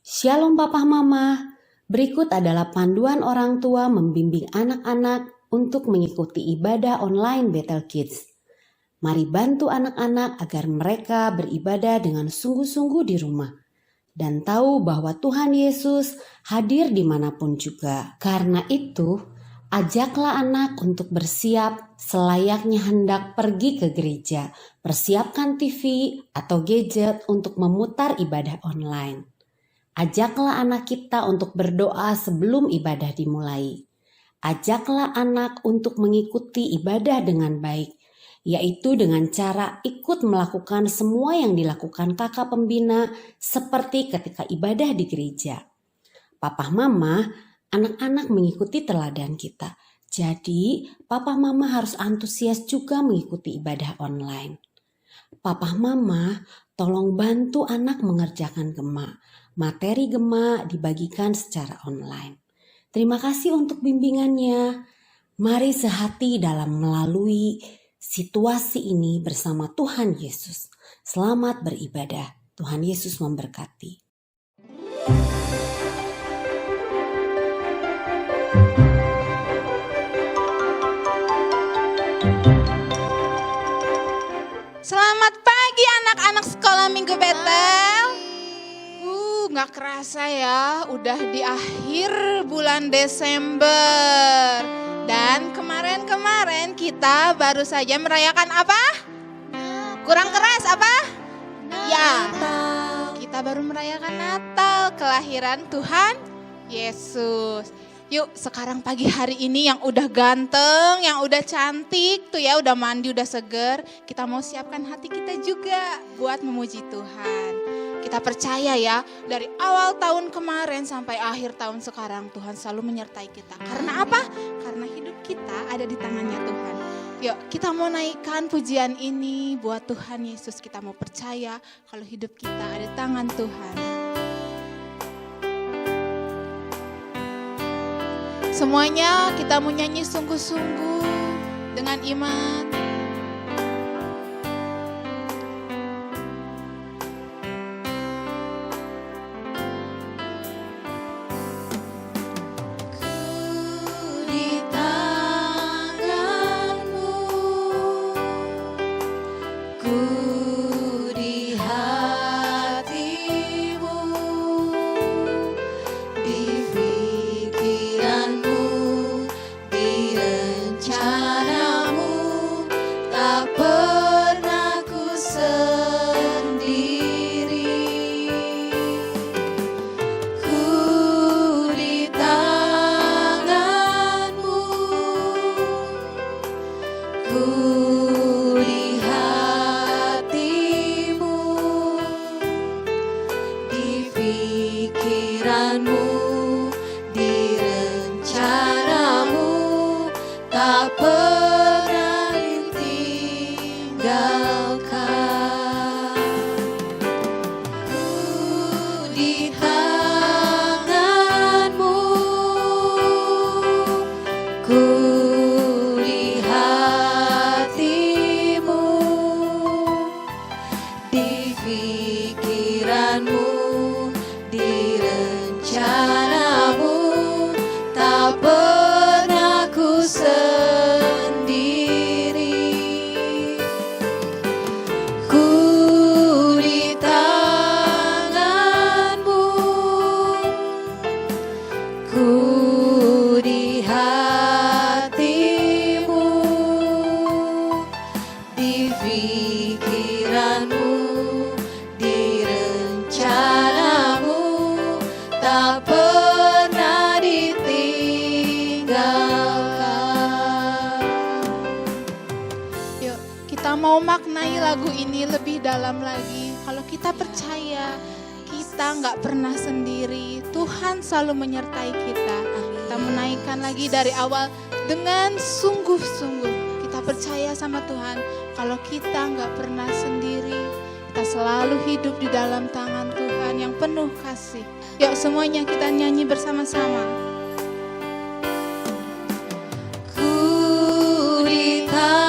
Shalom Papa Mama, berikut adalah panduan orang tua membimbing anak-anak untuk mengikuti ibadah online Bethel Kids. Mari bantu anak-anak agar mereka beribadah dengan sungguh-sungguh di rumah dan tahu bahwa Tuhan Yesus hadir dimanapun juga. Karena itu, ajaklah anak untuk bersiap selayaknya hendak pergi ke gereja. Persiapkan TV atau gadget untuk memutar ibadah online. Ajaklah anak kita untuk berdoa sebelum ibadah dimulai. Ajaklah anak untuk mengikuti ibadah dengan baik, yaitu dengan cara ikut melakukan semua yang dilakukan kakak pembina seperti ketika ibadah di gereja. Papa Mama, anak-anak mengikuti teladan kita. Jadi, Papa Mama harus antusias juga mengikuti ibadah online. Papa Mama, tolong bantu anak mengerjakan gema. Materi gema dibagikan secara online. Terima kasih untuk bimbingannya. Mari sehati dalam melalui situasi ini bersama Tuhan Yesus. Selamat beribadah. Tuhan Yesus memberkati. Selamat pagi anak-anak sekolah Minggu Bethel. Gak kerasa ya, udah di akhir bulan Desember. Dan kemarin kita baru saja merayakan apa? Kurang keras apa? Ya, kita baru merayakan Natal, kelahiran Tuhan Yesus. Yuk sekarang pagi hari ini yang udah ganteng, yang udah cantik tuh ya, udah mandi, udah seger. Kita mau siapkan hati kita juga buat memuji Tuhan. Kita percaya ya, dari awal tahun kemarin sampai akhir tahun sekarang Tuhan selalu menyertai kita. Karena apa? Karena hidup kita ada di tangannya Tuhan. Yuk kita mau naikkan pujian ini buat Tuhan Yesus. Kita mau percaya kalau hidup kita ada di tangan Tuhan. Semuanya kita mau nyanyi sungguh-sungguh dengan iman. Mau maknai lagu ini lebih dalam lagi. Kalau kita percaya kita nggak pernah sendiri, Tuhan selalu menyertai kita. Kita menaikkan lagi dari awal dengan sungguh-sungguh. Kita percaya sama Tuhan kalau kita nggak pernah sendiri, kita selalu hidup di dalam tangan Tuhan yang penuh kasih. Yuk semuanya kita nyanyi bersama-sama. Ku di hati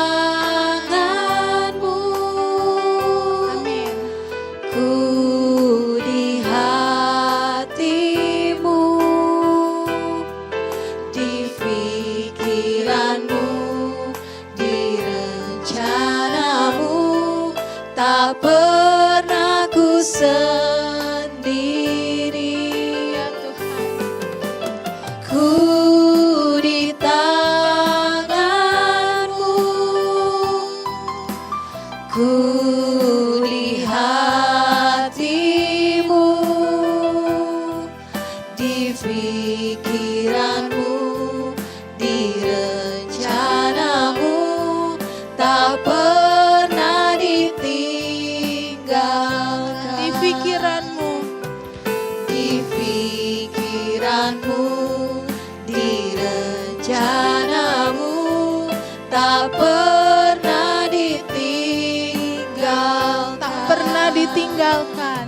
pikiranmu, di rencanamu, tak pernah ditinggalkan. Di pikiranmu, Di pikiranmu, di rencanamu, tak pernah ditinggalkan. tak pernah ditinggalkan.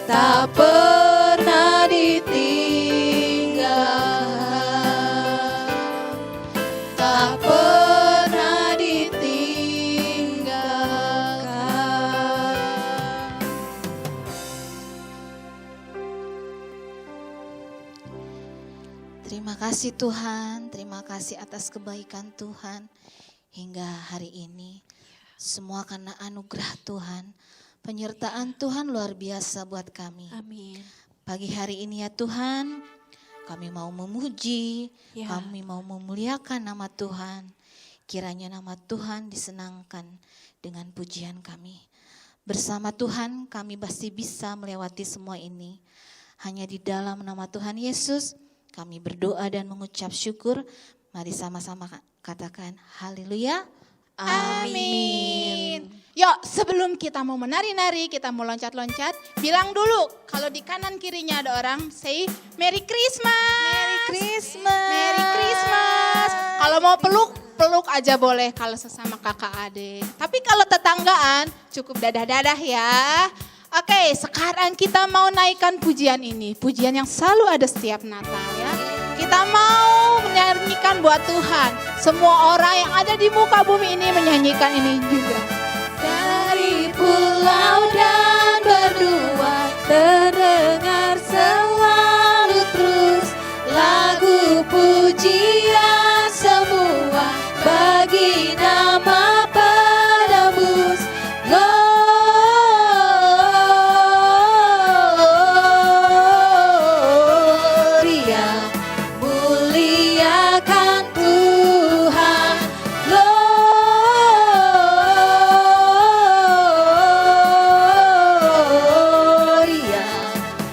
Tak pernah ditinggalkan. Tak pernah ditinggalkan. Terima kasih Tuhan, terima kasih atas kebaikan Tuhan hingga hari ini. Semua karena anugerah Tuhan, penyertaan Tuhan luar biasa buat kami. Amin. Pagi hari ini ya Tuhan, kami mau memuji, Ya. kami mau memuliakan nama Tuhan. Kiranya nama Tuhan disenangkan dengan pujian kami. Bersama Tuhan kami pasti bisa melewati semua ini. Hanya di dalam nama Tuhan Yesus kami berdoa dan mengucap syukur. Mari sama-sama katakan haleluya. Amin. Yuk, sebelum kita mau menari-nari, kita mau loncat-loncat, bilang dulu kalau di kanan kirinya ada orang, say Merry Christmas. Merry Christmas. Merry Christmas. Kalau mau peluk aja boleh kalau sesama kakak adik. Tapi kalau tetanggaan cukup dadah-dadah ya. Oke, sekarang kita mau naikkan pujian ini. Pujian yang selalu ada setiap Natal ya. Kita mau menyanyikan buat Tuhan. Semua orang yang ada di muka bumi ini menyanyikan ini juga. Dari pulau dan benua terdengar selalu terus lagu pujian semua bagi nama penebus. Gloria, muliakan Tuhan. Gloria,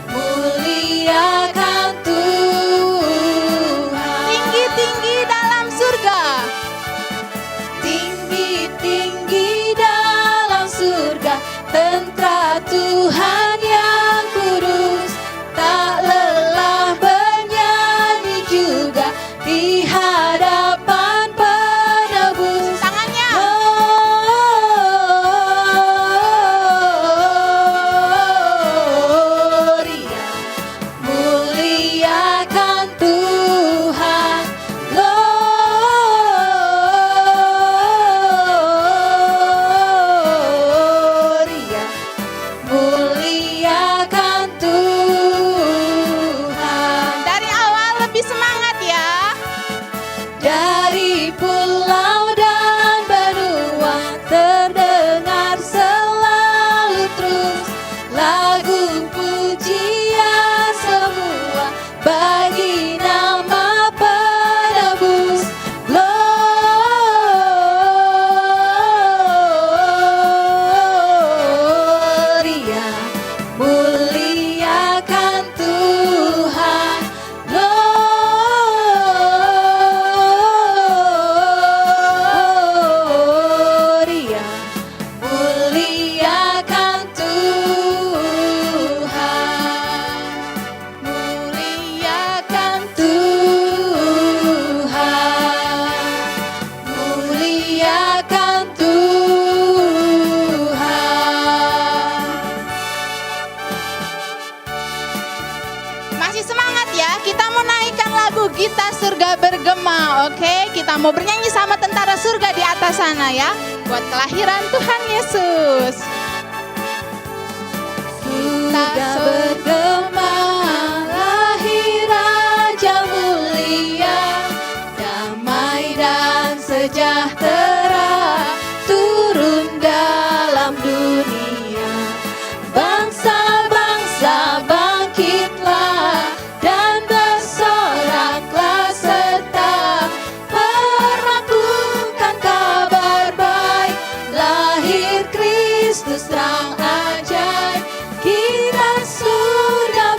muliakan Tuhan. Tinggi-tinggi dalam surga. Tinggi-tinggi dalam surga, tentara Tuhan yang kudus, tak lelah bernyanyi juga di hadapan penebus. Tangannya. Gloria, muliakan Tuhan. Gloria, muliakan Tuhan. Dari awal lebih semangat ya. Dari pulau dan benua terdengar selalu terus lagu pujian semua bagi nama penebus. Gloria, muliakan Tuhan. Gloria, muliakan Tuhan. Muliakan Tuhan. Muliakan Tuhan. Masih semangat ya, kita mau naikkan lagu Kita Surga Bergema, oke? Kita mau bernyanyi sama tentara surga di atas sana ya, buat kelahiran Tuhan Yesus. Surga bergema, lahir Raja mulia, damai dan sejahtera turun dalam dunia. Bangsa-bangsa bangkitlah dan bersoraklah serta perlakukan kabar baik. Lahir Kristus terang ajaib, kita surga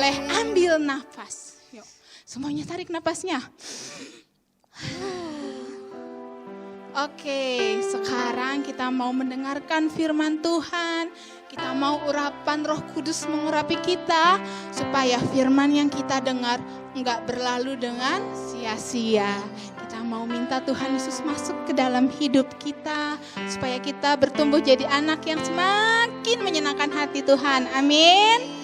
boleh ambil nafas. Yuk, semuanya tarik nafasnya. Oke, sekarang kita mau mendengarkan firman Tuhan. Kita mau urapan Roh Kudus mengurapi kita supaya firman yang kita dengar enggak berlalu dengan sia-sia. Kita mau minta Tuhan Yesus masuk ke dalam hidup kita supaya kita bertumbuh jadi anak yang semakin menyenangkan hati Tuhan. Amin.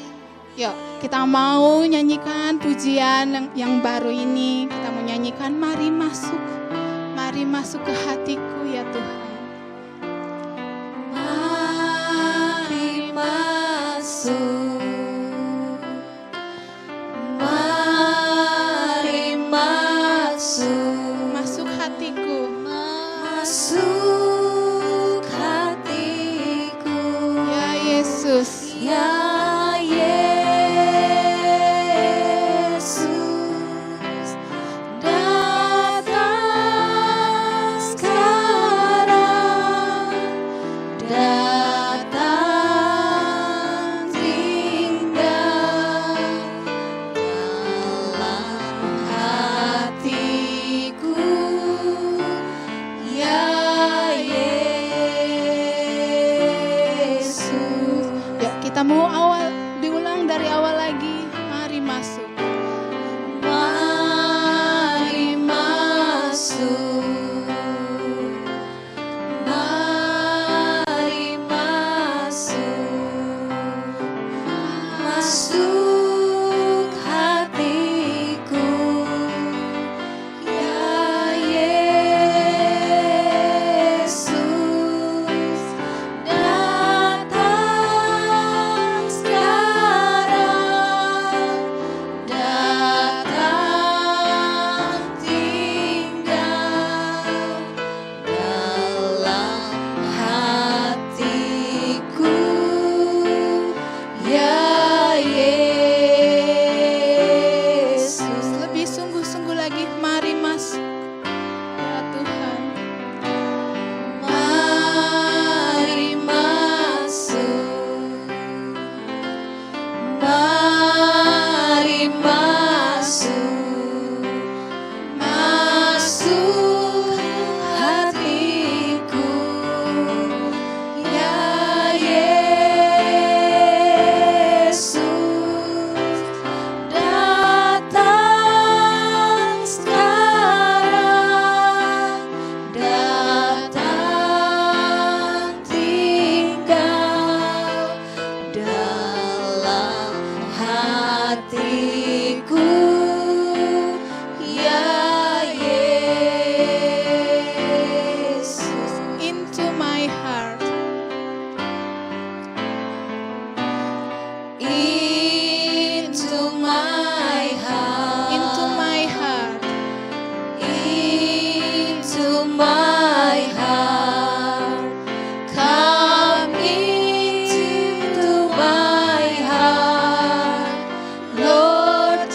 Yuk, kita mau nyanyikan pujian yang baru ini. Kita mau nyanyikan Mari Masuk. Mari masuk ke hatiku ya Tuhan. Mari masuk, mari masuk, Masuk hatiku. masuk hatiku, Ya Yesus. ya Yesus, datang sekarang, datang tinggal dalam hatiku, ya Yesus. Ya, kita mau diulang dari awal lagi. Mari masuk. Mari masuk, mari masuk, masuk hatiku, ya Yesus, datang sekarang, datang tinggal dalam hatiku, ya Yesus. Lebih sungguh-sungguh lagi. Mari masuk. Ya Tuhan. Mari masuk, mari masuk, masuk hatiku, ya Yesus, datang sekarang, datang tinggal dalam hatiku, ya Yesus. Into my heart. Into my heart, Into my heart. into my heart, come into my heart, Lord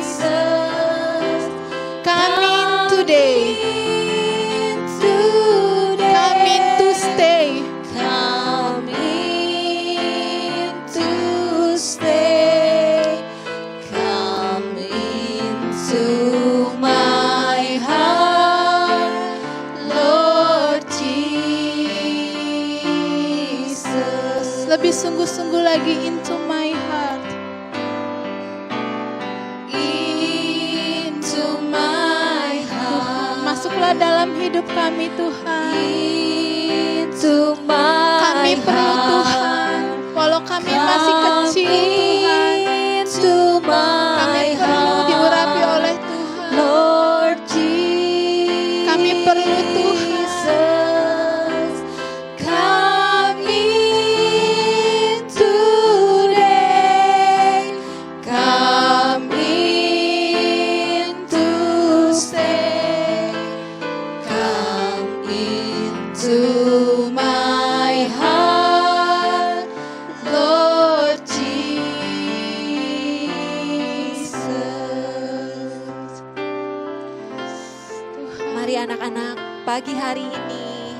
Jesus, Come in today. Come in to stay. Come in to stay. Come into my heart, Lord Jesus. Lebih sungguh-sungguh lagi. Into my heart. Into my heart, Masuklah dalam hidup kami Tuhan. into my Kami perlu Tuhan. Walau kami masih kecil Tuhan. into my Kami perlu diurapi oleh Tuhan. Lord Jesus, Kami perlu Tuhan. come in today, come in to stay, come into my heart, Lord Jesus. Tuhan. Mari anak-anak, pagi hari ini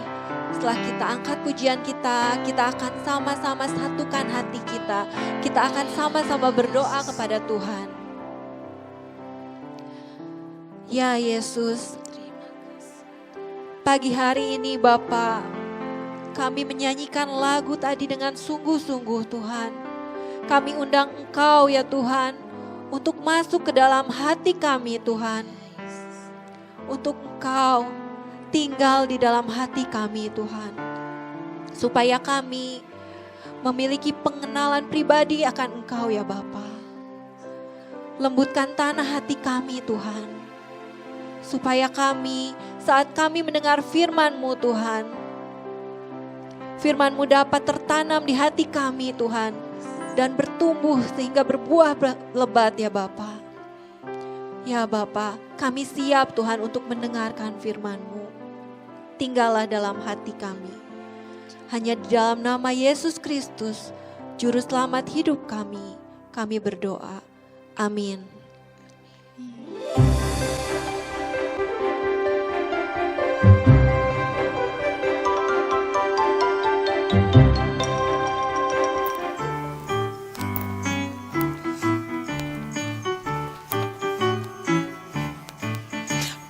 setelah kita angkat pujian kita akan sama-sama satukan hati kita. Kita akan sama-sama berdoa kepada Tuhan. Ya Yesus, pagi hari ini Bapa, kami menyanyikan lagu tadi dengan sungguh-sungguh Tuhan. Kami undang Engkau ya Tuhan, untuk masuk ke dalam hati kami Tuhan. Untuk Engkau tinggal di dalam hati kami Tuhan. Supaya kami memiliki pengenalan pribadi akan Engkau ya Bapa. Lembutkan tanah hati kami Tuhan. Supaya kami saat kami mendengar firman-Mu Tuhan, firman-Mu dapat tertanam di hati kami Tuhan. Dan bertumbuh sehingga berbuah lebat ya Bapa. Ya Bapa, kami siap Tuhan untuk mendengarkan firman-Mu. Tinggallah dalam hati kami. Hanya di dalam nama Yesus Kristus, Juru Selamat hidup kami berdoa. Amin.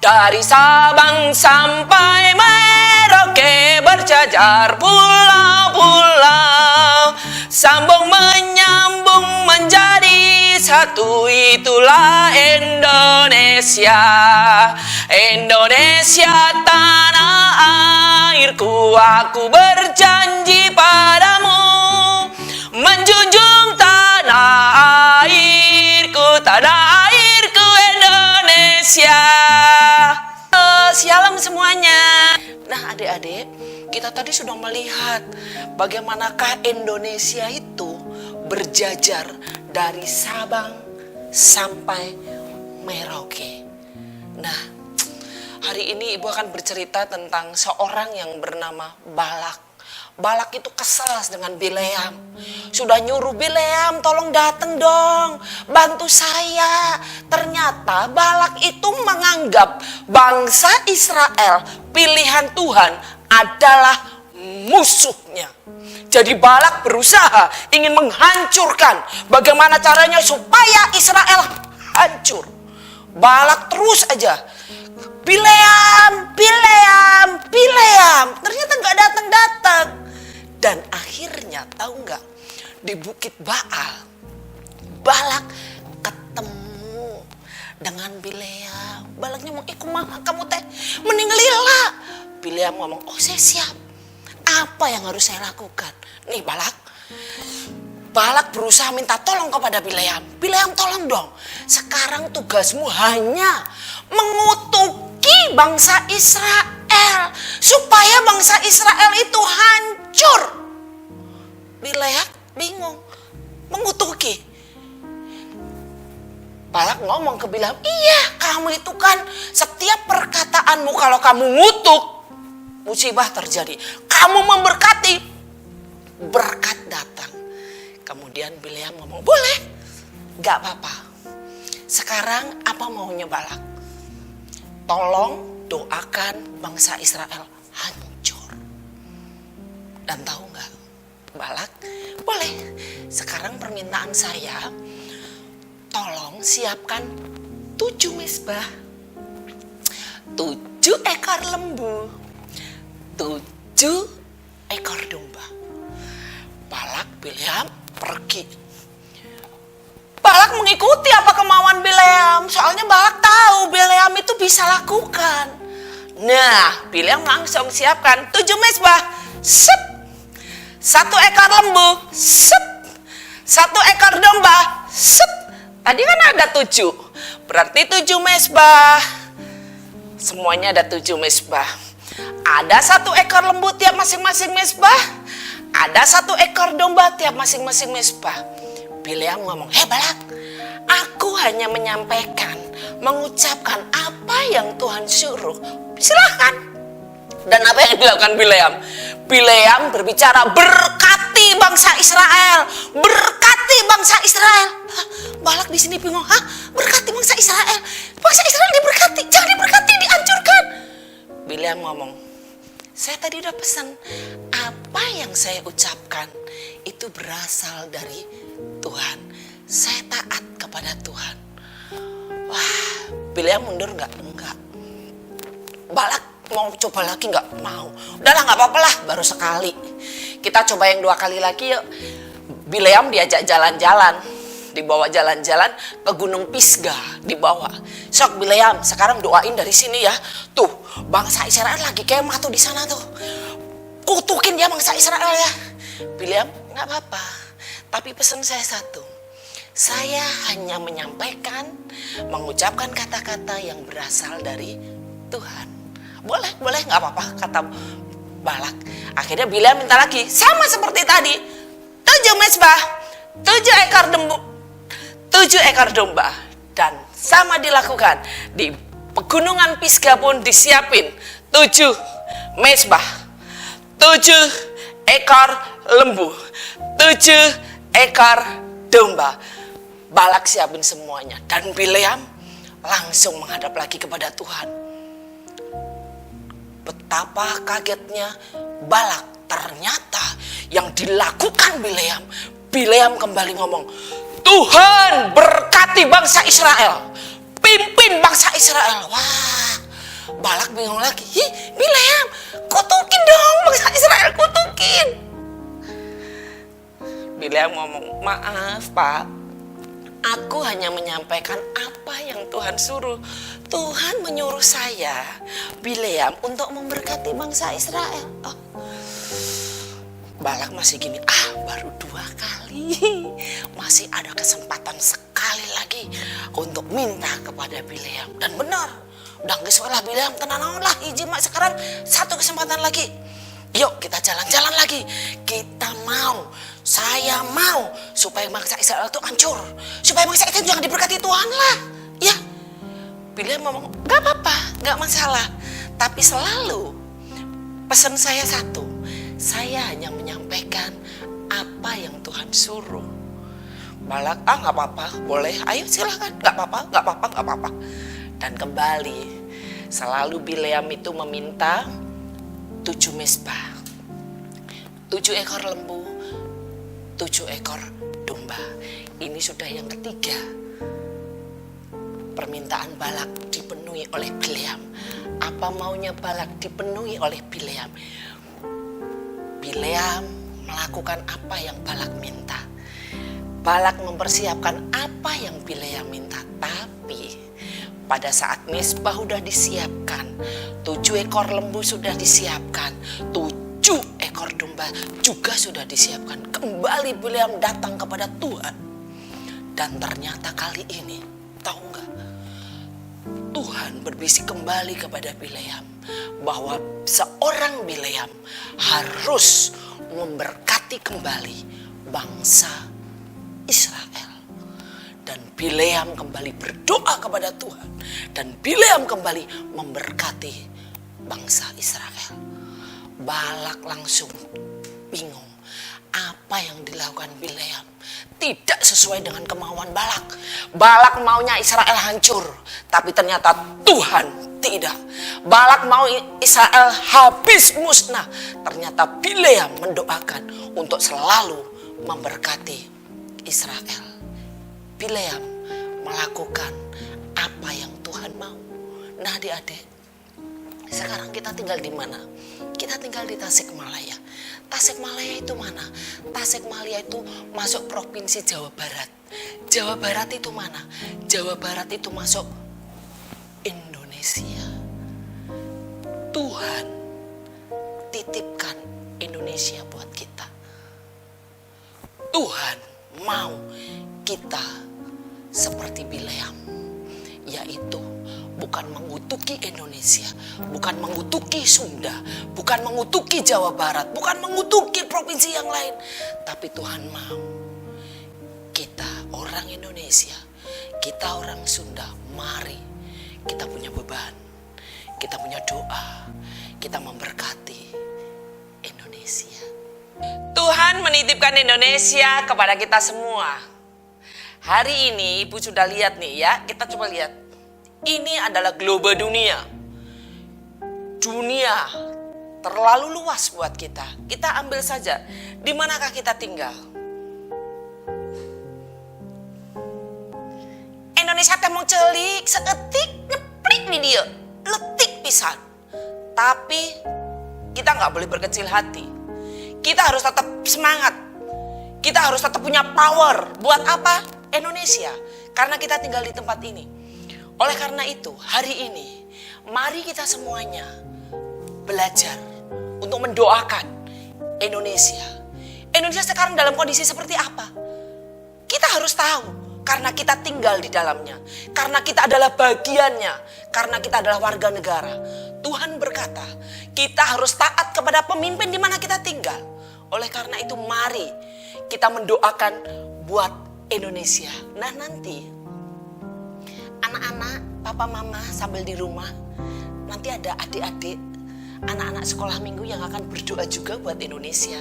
Dari Sabang sampai Merauke berjajar pulau-pulau, sambung menyambung menjadi satu, itulah Indonesia. Indonesia tanah airku, aku berjanji padamu, menjunjung tanah airku Indonesia. Shalom semuanya. Nah adik-adik, kita tadi sudah melihat bagaimanakah Indonesia itu berjajar dari Sabang sampai Merauke. Nah, hari ini Ibu akan bercerita tentang seorang yang bernama Balak. Balak itu kesal dengan Bileam. Sudah nyuruh Bileam, tolong datang dong, bantu saya. Ternyata Balak itu menganggap bangsa Israel, pilihan Tuhan, adalah musuhnya. Jadi Balak berusaha ingin menghancurkan bagaimana caranya supaya Israel hancur. Balak terus aja, Bileam, ternyata gak datang-datang. Dan akhirnya tahu nggak, di Bukit Baal, Balak ketemu dengan Bileam. Balaknya ngomong, kumaha kamu teh meninggalila. Bileam ngomong, oh saya siap. Apa yang harus saya lakukan? Nih Balak berusaha minta tolong kepada Bileam. Bileam tolong dong. Sekarang tugasmu hanya mengutuki bangsa Israel supaya bangsa Israel itu hancur. Bileam bingung, mengutuki. Balak ngomong ke Bileam, iya kamu itu kan setiap perkataanmu kalau kamu ngutuk, musibah terjadi. Kamu memberkati, berkat datang. Kemudian Bileam ngomong, boleh, gak apa-apa. Sekarang apa maunya Balak? Tolong doakan bangsa Israel hancur. Dan tahu gak, Balak, boleh. Sekarang permintaan saya, tolong siapkan 7 mezbah, 7 ekor lembu, 7 ekor domba. Balak, Bileam pergi. Balak mengikuti apa kemauan Bileam. Soalnya Balak tahu Bileam itu bisa lakukan. Nah, Bileam langsung siapkan 7 mezbah. Sep. 1 ekor lembu. Sep. 1 ekor domba. Sep. Tadi kan ada 7. Berarti 7 mezbah. Semuanya ada 7 mezbah. Ada 1 ekor lembu tiap masing-masing mezbah. Ada 1 ekor domba tiap masing-masing mezbah. Bileam ngomong, Balak, aku hanya menyampaikan, mengucapkan apa yang Tuhan suruh. Silahkan. Dan apa yang dilakukan Bileam? Bileam berbicara, berkati bangsa Israel, berkati bangsa Israel. Balak di sini bingung, berkati bangsa Israel? Bangsa Israel diberkati, jangan diberkati, dihancurkan. Bileam ngomong, Saya tadi udah pesan, apa yang saya ucapkan itu berasal dari Tuhan. Saya taat kepada Tuhan. Wah, Bileam mundur nggak? Enggak. Balak mau coba lagi nggak? Mau. Udahlah nggak apa-apa lah, baru sekali. Kita coba yang 2 kali lagi yuk. Bileam diajak jalan-jalan, dibawa jalan-jalan ke Gunung Pisga, dibawa. Sok Bileam, sekarang doain dari sini ya. Tuh, bangsa Israel lagi kemah tuh di sana tuh. Kutukin ya bangsa Israel ya. Bileam, nggak apa-apa. Tapi pesan saya satu. Saya hanya menyampaikan, mengucapkan kata-kata yang berasal dari Tuhan. Boleh nggak apa-apa, kata Balak. Akhirnya Bileam minta lagi, sama seperti tadi. 7 mezbah, 7 ekor lembu, 7 ekor domba. Dan sama dilakukan. Di pegunungan Pisga pun disiapin 7 mezbah, 7 ekor lembu, 7 ekor domba. Balak siapin semuanya. Dan Bileam langsung menghadap lagi kepada Tuhan. Betapa kagetnya Balak. Ternyata yang dilakukan Bileam kembali ngomong, Tuhan berkati bangsa Israel, pimpin bangsa Israel. Wah, Balak bingung lagi. Bileam, kutukin dong bangsa Israel, kutukin. Bileam ngomong, maaf Pak, aku hanya menyampaikan apa yang Tuhan suruh. Tuhan menyuruh saya, Bileam, untuk memberkati bangsa Israel. Oh. Balak masih gini, baru 2 kali. Masih ada kesempatan sekali lagi untuk minta kepada Bileam. Dan benar, udah geus lah Bileam, tenang lah, hiji mak sekarang 1 kesempatan lagi. Yuk kita jalan-jalan lagi. Saya mau supaya bangsa Israel itu hancur. Supaya bangsa itu jangan diberkati Tuhan lah. Ya, Bileam ngomong, gak apa-apa, gak masalah. Tapi selalu pesan saya satu, saya hanya menyampaikan apa yang Tuhan suruh. Balak, gak apa-apa, boleh, ayo silahkan, gak apa-apa. Dan kembali, selalu Bileam itu meminta 7 mezbah, 7 ekor lembu, 7 ekor domba. Ini sudah yang ketiga. Permintaan Balak dipenuhi oleh Bileam. Apa maunya Balak dipenuhi oleh Bileam? Bileam melakukan apa yang Balak minta. Balak mempersiapkan apa yang Bileam minta. Tapi pada saat mezbah sudah disiapkan, 7 ekor lembu sudah disiapkan, 7 ekor domba juga sudah disiapkan. Kembali Bileam datang kepada Tuhan. Dan ternyata kali ini, tahu nggak? Tuhan berbisik kembali kepada Bileam bahwa seorang Bileam harus memberkati kembali bangsa Israel. Dan Bileam kembali berdoa kepada Tuhan. Dan Bileam kembali memberkati bangsa Israel. Balak langsung bingung. Apa yang dilakukan Bileam tidak sesuai dengan kemauan Balak. Balak maunya Israel hancur, tapi ternyata Tuhan tidak. Balak mau Israel habis musnah, ternyata Bileam mendoakan untuk selalu memberkati Israel. Bileam melakukan apa yang Tuhan mau. Nah adik-adik, sekarang kita tinggal di mana? Kita tinggal di Tasikmalaya. Tasikmalaya itu mana? Tasikmalaya itu masuk provinsi Jawa Barat. Jawa Barat itu mana? Jawa Barat itu masuk Indonesia. Tuhan titipkan Indonesia buat kita. Tuhan mau kita seperti Bileam, yaitu bukan mengutuki Indonesia, bukan mengutuki Sunda, bukan mengutuki Jawa Barat, bukan mengutuki provinsi yang lain. Tapi Tuhan mau kita orang Indonesia, kita orang Sunda, mari kita punya beban, kita punya doa, kita memberkati Indonesia. Tuhan menitipkan Indonesia kepada kita semua. Hari ini Ibu sudah lihat nih ya, kita coba lihat. Ini adalah global dunia. Dunia terlalu luas buat kita. Kita ambil saja, di manakah kita tinggal? Indonesia teh mau celik, seetik, nyeplik nih dia, letik pisan. Tapi kita nggak boleh berkecil hati. Kita harus tetap semangat. Kita harus tetap punya power. Buat apa? Indonesia. Karena kita tinggal di tempat ini. Oleh karena itu, hari ini, mari kita semuanya belajar untuk mendoakan Indonesia. Indonesia sekarang dalam kondisi seperti apa? Kita harus tahu. Karena kita tinggal di dalamnya. Karena kita adalah bagiannya. Karena kita adalah warga negara. Tuhan berkata, kita harus taat kepada pemimpin di mana kita tinggal. Oleh karena itu mari kita mendoakan buat Indonesia. Nah nanti anak-anak, papa mama sambil di rumah, nanti ada adik-adik, anak-anak sekolah minggu yang akan berdoa juga buat Indonesia.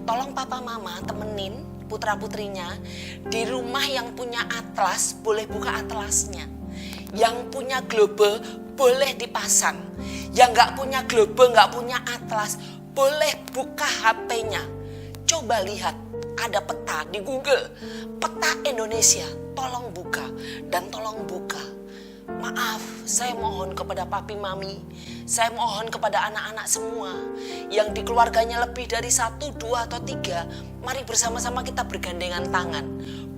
Tolong papa mama temenin putra-putrinya di rumah yang punya atlas, boleh buka atlasnya. Yang punya globe boleh dipasang. Yang gak punya globe, gak punya atlas, boleh buka HP-nya. Coba lihat, ada peta di Google, peta Indonesia, tolong buka dan tolong buka. Maaf, saya mohon kepada papi mami, saya mohon kepada anak-anak semua yang di keluarganya lebih dari 1, 2, atau 3, mari bersama-sama kita bergandengan tangan,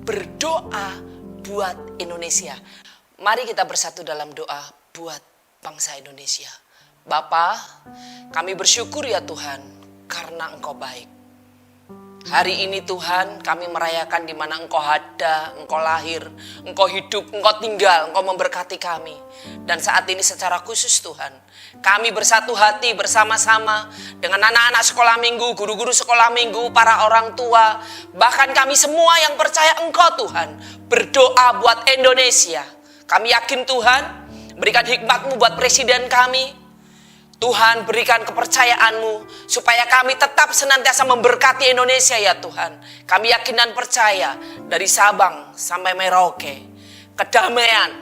berdoa buat Indonesia. Mari kita bersatu dalam doa buat bangsa Indonesia. Bapa, kami bersyukur ya Tuhan karena Engkau baik. Hari ini Tuhan kami merayakan di mana Engkau ada, Engkau lahir, Engkau hidup, Engkau tinggal, Engkau memberkati kami. Dan saat ini secara khusus Tuhan, kami bersatu hati bersama-sama dengan anak-anak sekolah minggu, guru-guru sekolah minggu, para orang tua, bahkan kami semua yang percaya Engkau Tuhan, berdoa buat Indonesia. Kami yakin Tuhan, berikan hikmat-Mu buat presiden kami. Tuhan berikan kepercayaan-Mu supaya kami tetap senantiasa memberkati Indonesia ya Tuhan. Kami yakin dan percaya dari Sabang sampai Merauke. Kedamaian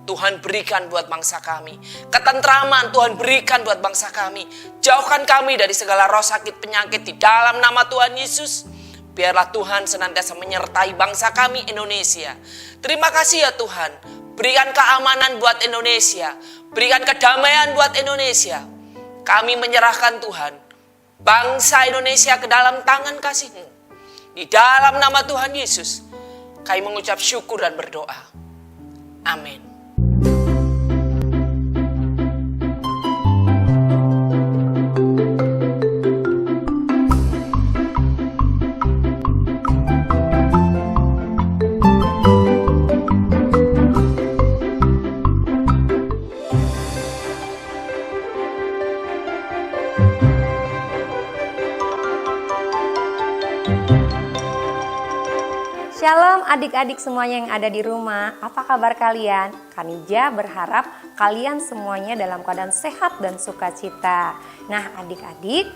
Tuhan berikan buat bangsa kami. Ketentraman Tuhan berikan buat bangsa kami. Jauhkan kami dari segala roh sakit penyakit di dalam nama Tuhan Yesus. Biarlah Tuhan senantiasa menyertai bangsa kami Indonesia. Terima kasih ya Tuhan. Berikan keamanan buat Indonesia. Berikan kedamaian buat Indonesia. Kami menyerahkan Tuhan, bangsa Indonesia ke dalam tangan kasih-Mu. Di dalam nama Tuhan Yesus, kami mengucap syukur dan berdoa. Amin. Shalom adik-adik semuanya yang ada di rumah, apa kabar kalian? Kanija berharap kalian semuanya dalam keadaan sehat dan sukacita. Nah adik-adik,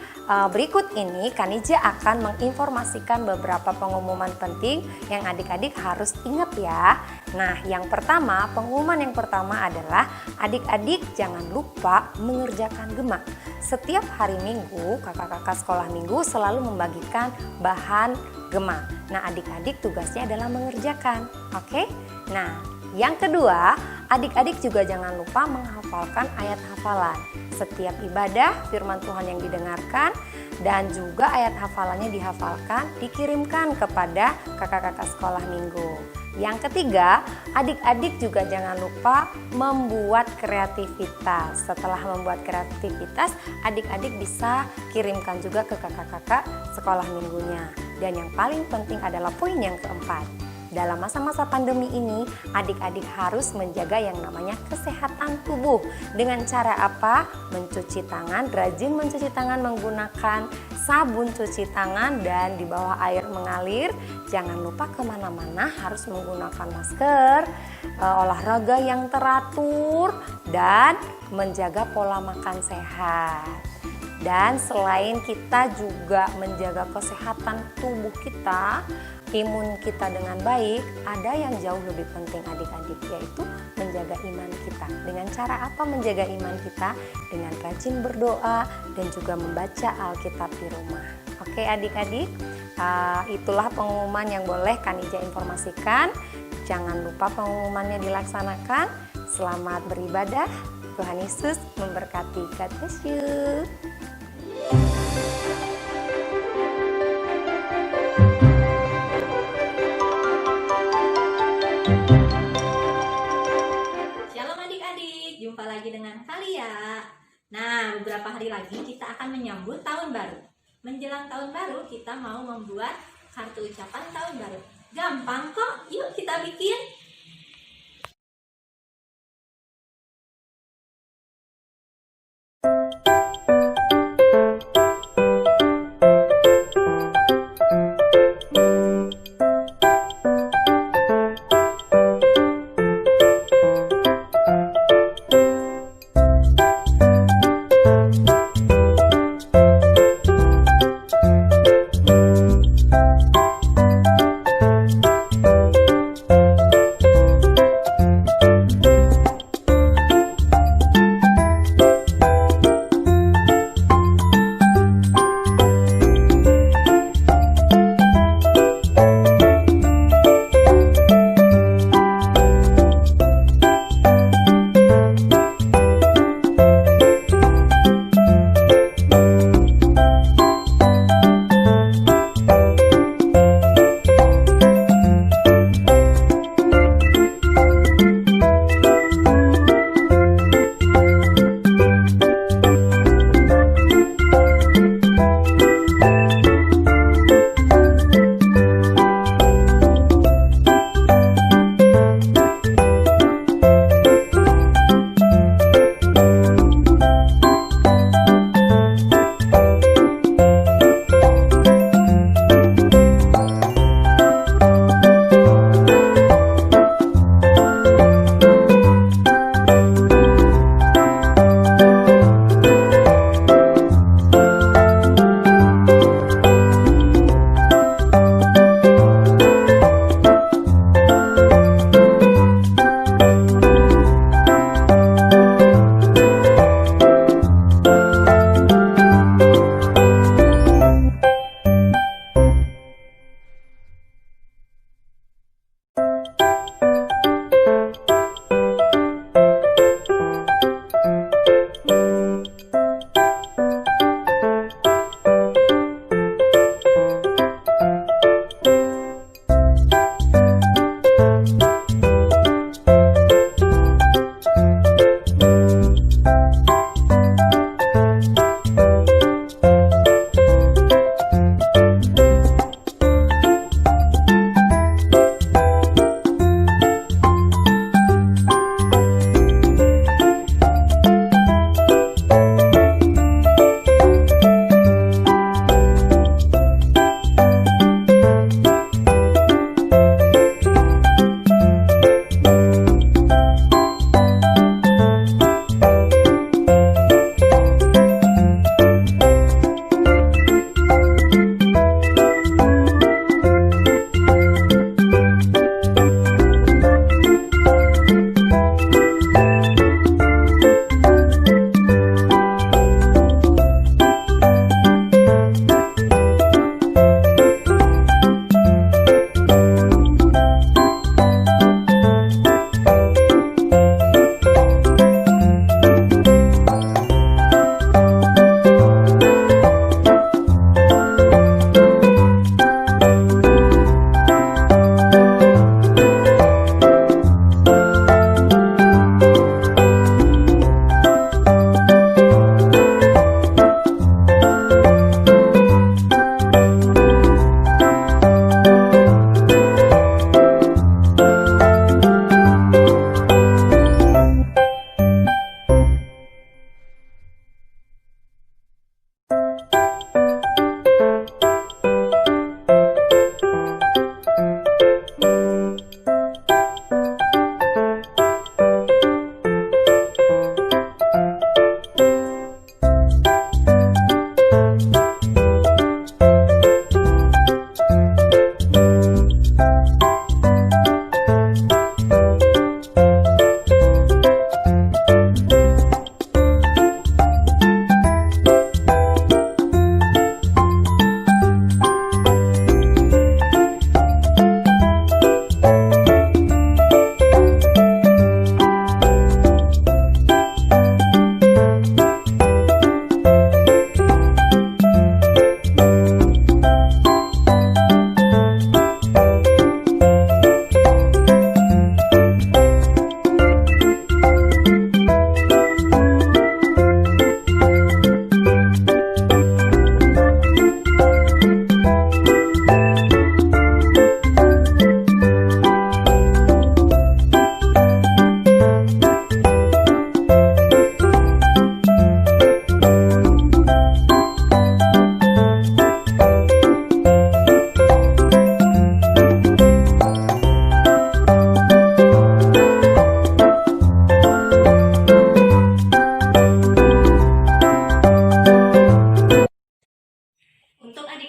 berikut ini Kanija akan menginformasikan beberapa pengumuman penting yang adik-adik harus ingat ya. Nah yang pertama, pengumuman yang pertama adalah adik-adik jangan lupa mengerjakan gema. Setiap hari Minggu, kakak-kakak sekolah minggu selalu membagikan bahan gema. Nah adik-adik tugasnya adalah mengerjakan, oke? Nah yang kedua, adik-adik juga jangan lupa menghafalkan ayat hafalan. Setiap ibadah firman Tuhan yang didengarkan dan juga ayat hafalannya dihafalkan, dikirimkan kepada kakak-kakak sekolah minggu. Yang ketiga, adik-adik juga jangan lupa membuat kreativitas. Setelah membuat kreativitas, adik-adik bisa kirimkan juga ke kakak-kakak sekolah minggunya. Dan yang paling penting adalah poin yang keempat. Dalam masa-masa pandemi ini, adik-adik harus menjaga yang namanya kesehatan tubuh. Dengan cara apa? Mencuci tangan, rajin mencuci tangan menggunakan sabun cuci tangan dan di bawah air mengalir. Jangan lupa kemana-mana harus menggunakan masker, olahraga yang teratur, dan menjaga pola makan sehat. Dan selain kita juga menjaga kesehatan tubuh kita, imun kita dengan baik, ada yang jauh lebih penting adik-adik, yaitu menjaga iman kita. Dengan cara apa menjaga iman kita? Dengan rajin berdoa dan juga membaca Alkitab di rumah. Oke adik-adik, itulah pengumuman yang boleh Kanija informasikan. Jangan lupa pengumumannya dilaksanakan. Selamat beribadah. Tuhan Yesus memberkati. God bless you. Shalom adik-adik, jumpa lagi dengan Kalia. Nah, beberapa hari lagi kita akan menyambut tahun baru. Menjelang tahun baru, kita mau membuat kartu ucapan tahun baru. Gampang kok, yuk kita bikin.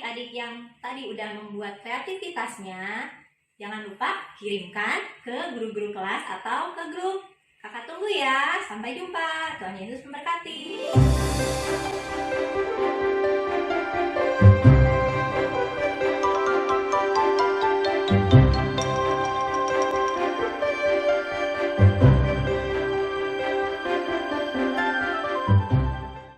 adik-adik yang tadi udah membuat kreativitasnya, jangan lupa kirimkan ke guru-guru kelas atau ke grup. Kakak tunggu ya. Sampai jumpa. Tuhan Yesus memberkati.